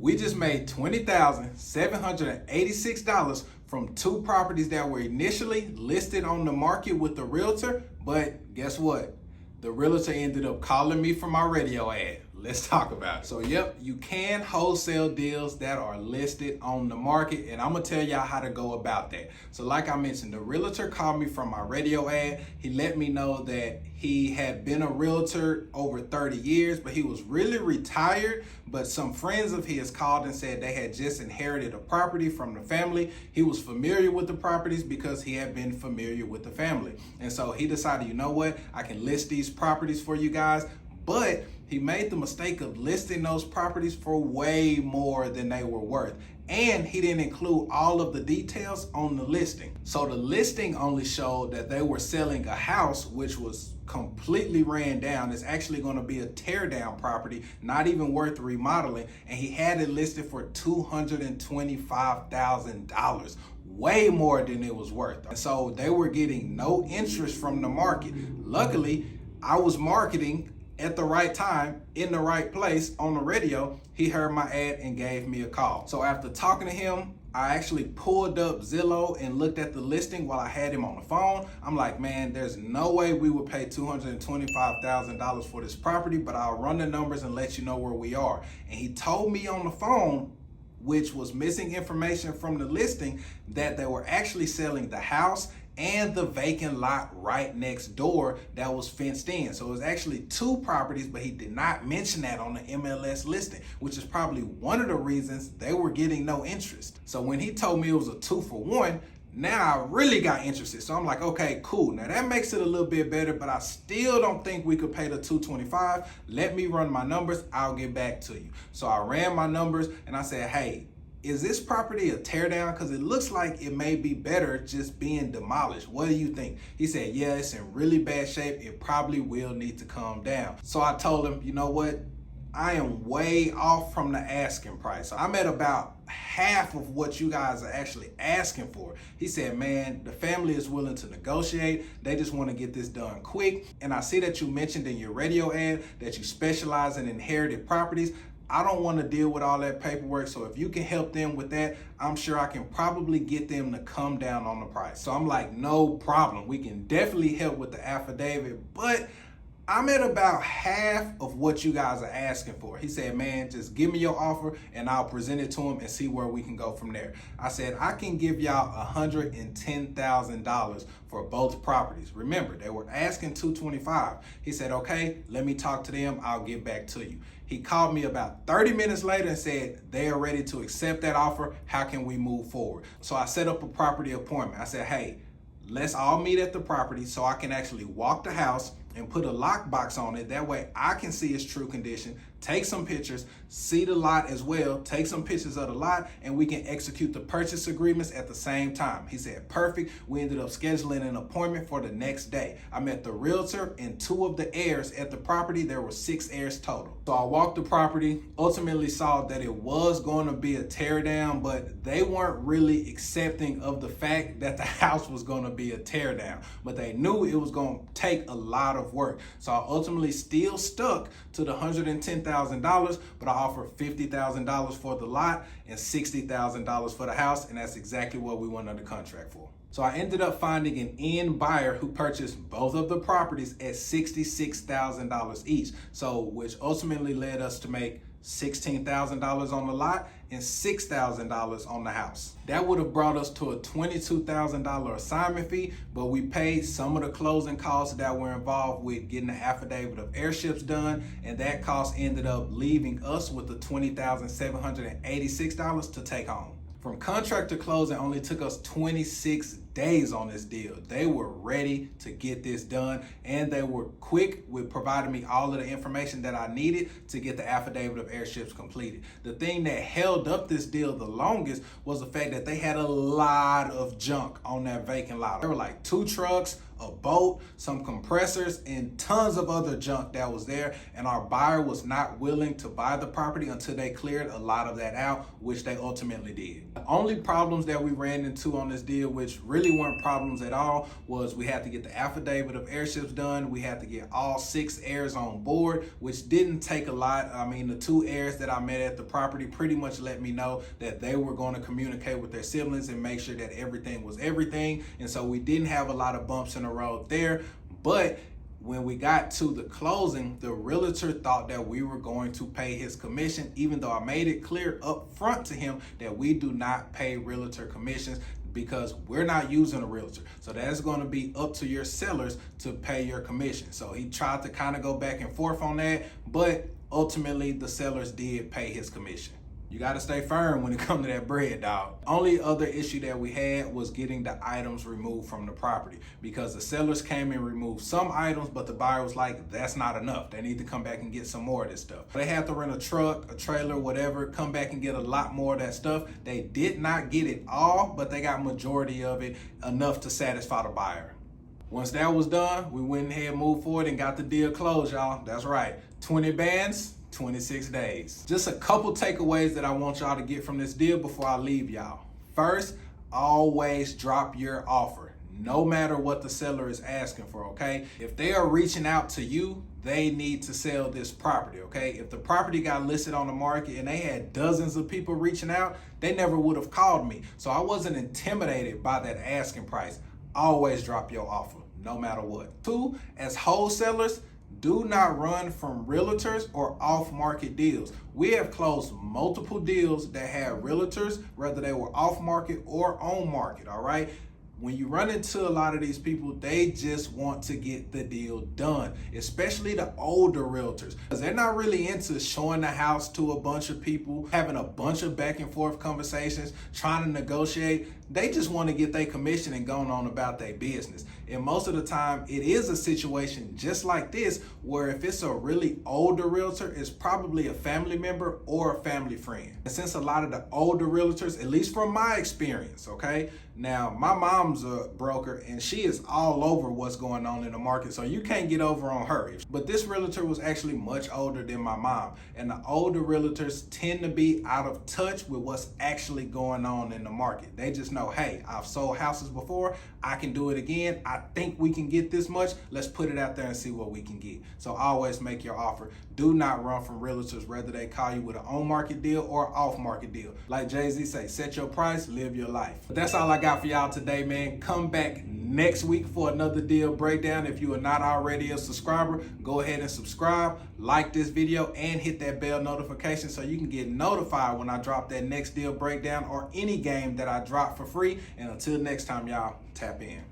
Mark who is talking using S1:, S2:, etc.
S1: We just made $20,786 from two properties that were initially listed on the market with the realtor, but guess what? The realtor ended up calling me from my radio ad. Let's talk about it. So yep, you can wholesale deals that are listed on the market, and I'm gonna tell y'all how to go about that. So like I mentioned, the realtor called me from my radio ad. He let me know that he had been a realtor over 30 years, but he was really retired, but some friends of his called and said they had just inherited a property from the family. He was familiar with the properties because he had been familiar with the family. And so he decided, you know what, I can list these properties for you guys, but he made the mistake of listing those properties for way more than they were worth. And he didn't include all of the details on the listing. So the listing only showed that they were selling a house which was completely ran down. It's actually going to be a tear down property, not even worth remodeling. And he had it listed for $225,000. Way more than it was worth. And so they were getting no interest from the market. Luckily, I was marketing at the right time, in the right place on the radio. He heard my ad and gave me a call. So after talking to him, I actually pulled up Zillow and looked at the listing while I had him on the phone. I'm like, man, there's no way we would pay $225,000 for this property, but I'll run the numbers and let you know where we are. And he told me on the phone, which was missing information from the listing, that they were actually selling the house and the vacant lot right next door that was fenced in. So it was actually two properties, but he did not mention that on the MLS listing, which is probably one of the reasons they were getting no interest. So when he told me it was a 2-for-1, now I really got interested. So I'm like, okay, cool. Now that makes it a little bit better, but I still don't think we could pay the $225. Let me run my numbers. I'll get back to you. So I ran my numbers and I said, hey, is this property a tear down? Because it looks like it may be better just being demolished. What do you think? He said, yeah, it's in really bad shape. It probably will need to come down. So I told him, you know what? I am way off from the asking price. I'm at about half of what you guys are actually asking for. He said, man, the family is willing to negotiate. They just want to get this done quick. And I see that you mentioned in your radio ad that you specialize in inherited properties. I don't want to deal with all that paperwork, so if you can help them with that, I'm sure I can probably get them to come down on the price. So I'm like, no problem. We can definitely help with the affidavit, but I'm at about half of what you guys are asking for. He said, man, just give me your offer and I'll present it to him and see where we can go from there. I said, I can give y'all $110,000 for both properties. Remember, they were asking $225. He said, okay, let me talk to them. I'll get back to you. He called me about 30 minutes later and said, they are ready to accept that offer. How can we move forward? So I set up a property appointment. I said, hey, let's all meet at the property so I can actually walk the house and put a lockbox on it. That way I can see its true condition, take some pictures, see the lot as well, take some pictures of the lot, and we can execute the purchase agreements at the same time. He said, perfect. We ended up scheduling an appointment for the next day. I met the realtor and two of the heirs at the property. There were 6 heirs total. So I walked the property, ultimately saw that it was going to be a tear down, but they weren't really accepting of the fact that the house was going to be a tear down, but they knew it was going to take a lot of work. So I ultimately still stuck to the $110,000, but I offered $50,000 for the lot and $60,000 for the house, and that's exactly what we went under contract for. So I ended up finding an end buyer who purchased both of the properties at $66,000 each. So which ultimately led us to make $16,000 on the lot and $6,000 on the house. That would have brought us to a $22,000 assignment fee, but we paid some of the closing costs that were involved with getting the affidavit of airships done, and that cost ended up leaving us with the $20,786 to take home. From contract to closing only took us 26 days on this deal. They were ready to get this done, and they were quick with providing me all of the information that I needed to get the affidavit of airships completed. The thing that held up this deal the longest was the fact that they had a lot of junk on that vacant lot. There were like 2 trucks, a boat, some compressors, and tons of other junk that was there. And our buyer was not willing to buy the property until they cleared a lot of that out, which they ultimately did. The only problems that we ran into on this deal, which really weren't problems at all, was we had to get the affidavit of heirships done. We had to get all 6 heirs on board, which didn't take a lot. I mean, the 2 heirs that I met at the property pretty much let me know that they were going to communicate with their siblings and make sure that everything was everything. And so we didn't have a lot of bumps in the road there. But when we got to the closing, the realtor thought that we were going to pay his commission, even though I made it clear up front to him that we do not pay realtor commissions because we're not using a realtor. So that's going to be up to your sellers to pay your commission. So he tried to kind of go back and forth on that, but ultimately the sellers did pay his commission. You got to stay firm when it comes to that bread, dog. Only other issue that we had was getting the items removed from the property, because the sellers came and removed some items, but the buyer was like, that's not enough. They need to come back and get some more of this stuff. They had to rent a truck, a trailer, whatever, come back and get a lot more of that stuff. They did not get it all, but they got majority of it, enough to satisfy the buyer. Once that was done, we went ahead and moved forward and got the deal closed, y'all. That's right, 20 bands. 26 days. Just a couple takeaways that I want y'all to get from this deal before I leave y'all. First, always drop your offer, no matter what the seller is asking for, okay? If they are reaching out to you, they need to sell this property, okay? If the property got listed on the market and they had dozens of people reaching out, they never would have called me. So I wasn't intimidated by that asking price. Always drop your offer, no matter what. 2, as wholesalers, do not run from realtors or off-market deals. We have closed multiple deals that had realtors, whether they were off-market or on-market, all right? When you run into a lot of these people, they just want to get the deal done, especially the older realtors, because they're not really into showing the house to a bunch of people, having a bunch of back and forth conversations, trying to negotiate. They just want to get their commission and going on about their business. And most of the time, it is a situation just like this, where if it's a really older realtor, it's probably a family member or a family friend. And since a lot of the older realtors, at least from my experience, okay, now my mom's a broker and she is all over what's going on in the market, so you can't get over on her. But this realtor was actually much older than my mom, and the older realtors tend to be out of touch with what's actually going on in the market. They just know, hey, I've sold houses before, I can do it again, I think we can get this much, let's put it out there and see what we can get. So always make your offer. Do not run from realtors, whether they call you with an on-market deal or off-market deal. Like Jay-Z say, set your price, live your life. But that's all I got for y'all today, man. Come back next week for another deal breakdown. If you are not already a subscriber, go ahead and subscribe, like this video, and hit that bell notification so you can get notified when I drop that next deal breakdown or any game that I drop for free. And until next time, y'all, tap in.